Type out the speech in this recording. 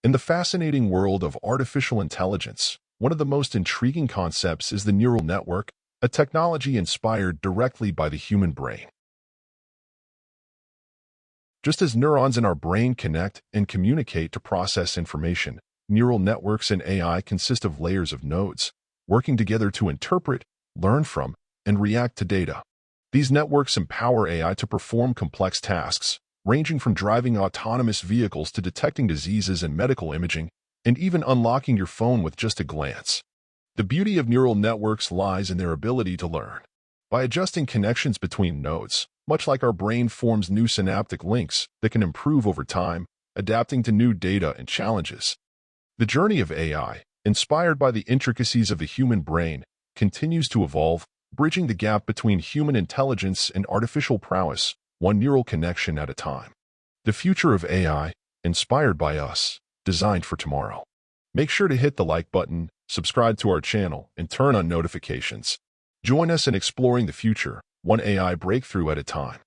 In the fascinating world of artificial intelligence, one of the most intriguing concepts is the neural network, a technology inspired directly by the human brain. Just as neurons in our brain connect and communicate to process information, neural networks in AI consist of layers of nodes, working together to interpret, learn from, and react to data. These networks empower AI to perform complex tasks, ranging from driving autonomous vehicles to detecting diseases and medical imaging, and even unlocking your phone with just a glance. The beauty of neural networks lies in their ability to learn. By adjusting connections between nodes, much like our brain forms new synaptic links that can improve over time, adapting to new data and challenges. The journey of AI, inspired by the intricacies of the human brain, continues to evolve, bridging the gap between human intelligence and artificial prowess, one neural connection at a time. The future of AI, inspired by us, designed for tomorrow. Make sure to hit the like button, subscribe to our channel, and turn on notifications. Join us in exploring the future, one AI breakthrough at a time.